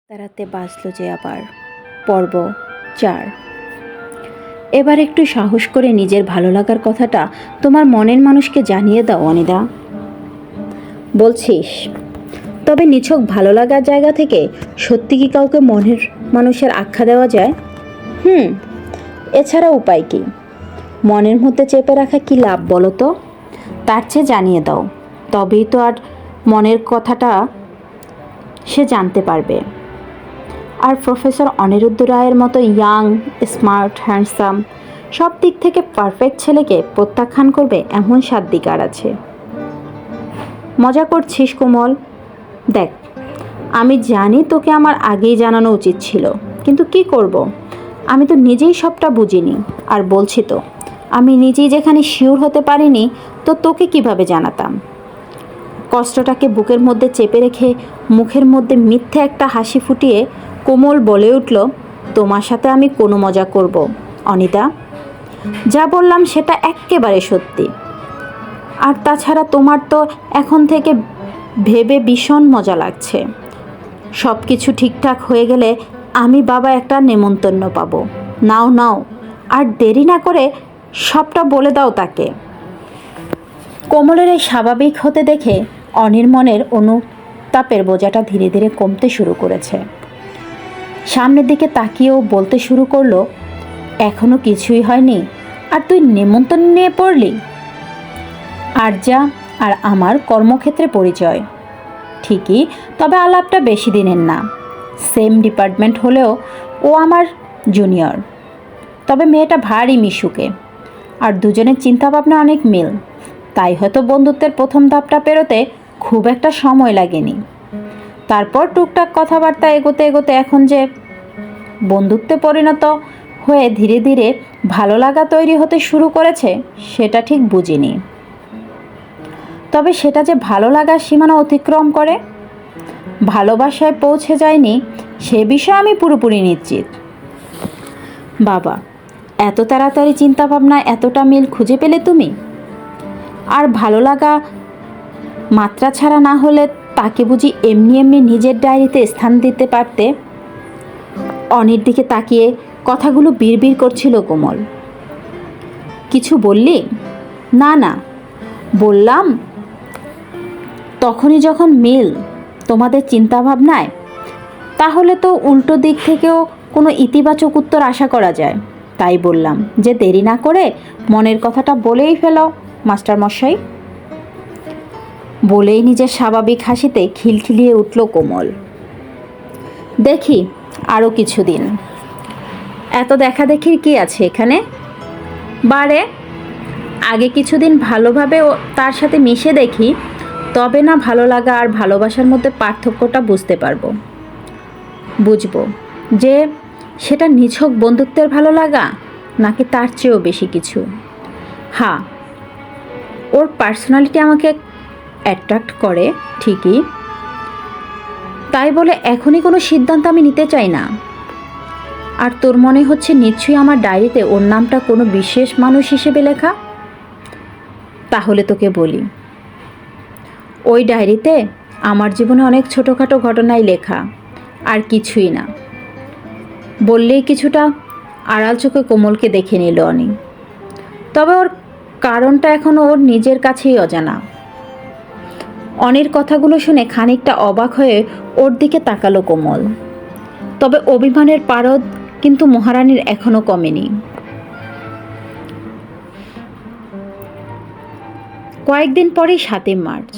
তারাতে বাঁচল যে আবার। পর্ব 4। এবার একটু সাহস করে নিজের ভালো লাগার কথাটা তোমার মনের মানুষকে জানিয়ে দাও অনিদা। বলছিস? তবে নিছক ভালো লাগার জায়গা থেকে সত্যি কি কাউকে মনের মানুষের আখ্যা দেওয়া যায়? এছাড়া উপায় কি? মনের মধ্যে চেপে রাখা কি লাভ বলো তো? তার চেয়ে জানিয়ে দাও, তবেই তো আর মনের কথাটা সে জানতে পারবে। আর প্রফেসর অনিরুদ্ধ রায়ের মতো ইয়াং, স্মার্ট, হ্যান্ডসাম, সব দিক থেকে পারফেক্ট ছেলেকে প্রত্যাখ্যান করবে এমন সাধ্বিকার আছে? মজা করছিস কোমল? দেখ, আমি জানি তোকে আমার আগেই জানানো উচিত ছিল, কিন্তু কি করব? আমি তো নিজেই সবটা বুঝিনি। আর বলছি তো, আমি নিজেই যেখানে শিওর হতে পারিনি, তো তোকে কিভাবে জানাতাম? কষ্টটাকে বুকের মধ্যে চেপে রেখে মুখের মধ্যে মিথ্যে একটা হাসি ফুটিয়ে কোমল বলে উঠল, তোমার সাথে আমি কোনো মজা করব অনিতা? যা বললাম সেটা এক্কেবারে সত্যি। আর তাছাড়া তোমার তো এখন থেকে ভেবে ভীষণ মজা লাগছে। সব কিছু ঠিকঠাক হয়ে গেলে আমি বাবা একটা নেমন্তন্ন পাবো। নাও নাও, আর দেরি না করে সবটা বলে দাও তাকে। কোমলের এই স্বাভাবিক হতে দেখে অনির মনের অনুতাপের বোঝাটা ধীরে ধীরে কমতে শুরু করেছে। সামনের দিকে তাকিয়েও বলতে শুরু করলো, এখনো কিছুই হয়নি আর তুই নেমন্তন্ন নিয়ে পড়লি? আরজা আর আমার কর্মক্ষেত্রে পরিচয় ঠিকই, তবে আলাপটা বেশি দিনের না। সেম ডিপার্টমেন্ট হলেও ও আমার জুনিয়র। তবে মেয়েটা ভারী মিশুকে, আর দুজনের চিন্তাভাবনা অনেক মিল। তাই হয়তো বন্ধুত্বের প্রথম ধাপটা পেরোতে খুব একটা সময় লাগেনি। তারপর টুকটাক কথাবার্তা এগোতে এগোতে এখন যে বন্ধুত্বে পরিণত হয়ে ধীরে ধীরে ভালো লাগা তৈরি হতে শুরু করেছে, সেটা ঠিক বুঝিনি। তবে সেটা যে ভালো লাগার সীমানা অতিক্রম করে ভালোবাসায় পৌঁছে যায়নি, সে বিষয়ে আমি পুরোপুরি নিশ্চিত। বাবা, এত তাড়াতাড়ি চিন্তাভাবনা এতটা মিল খুঁজে পেলে তুমি? আর ভালো লাগা মাত্রা ছাড়া না হলে তাকে বুঝি এমনি এমনি নিজের ডায়েরিতে স্থান দিতে পারতে? অনির দিকে তাকিয়ে কথাগুলো বিড়বিড় করছিল কোমল। কিছু বললি? না না, বললাম তখনই যখন মিল তোমাদের চিন্তাভাবনায়, তাহলে তো উল্টো দিক থেকেও কোনো ইতিবাচক উত্তর আশা করা যায়। তাই বললাম যে দেরি না করে মনের কথাটা বলেই ফেলো মাস্টারমশাই। বলেই নিজের স্বাভাবিক হাসিতে খিলখিলিয়ে উঠল কোমল। দেখি আরও কিছুদিন। এত দেখা দেখির কি আছে এখানে? বারে আগে কিছুদিন ভালোভাবে তার সাথে মিশে দেখি, তবে না ভালো লাগা আর ভালোবাসার মধ্যে পার্থক্যটা বুঝতে পারবো। বুঝবো যে সেটা নিছক বন্ধুত্বের ভালো লাগা নাকি তার চেয়েও বেশি কিছু। হ্যাঁ, ওর পার্সোনালিটি আমাকে অ্যাট্রাক্ট করে ঠিকই, তাই বলে এখনই কোনো সিদ্ধান্ত আমি নিতে চাই না। আর তোর মনে হচ্ছে নিশ্চয়ই আমার ডায়েরিতে ওর নামটা কোনো বিশেষ মানুষ হিসেবে লেখা? তাহলে তোকে বলি, ওই ডায়েরিতে আমার জীবনে অনেক ছোটোখাটো ঘটনাই লেখা, আর কিছুই না। বললেই কিছুটা আড়াল চোখে কোমলকে দেখে নিল অনি। তবে ওর কারণটা এখনও ওর নিজের কাছেই অজানা। অনির কথাগুলো শুনে খানিকটা অবাক হয়ে ওর দিকে তাকালো কোমল। তবে অভিমানের পারদ কিন্তু মহারানীর এখনও কমেনি। কয়েকদিন পরেই 7 মার্চ।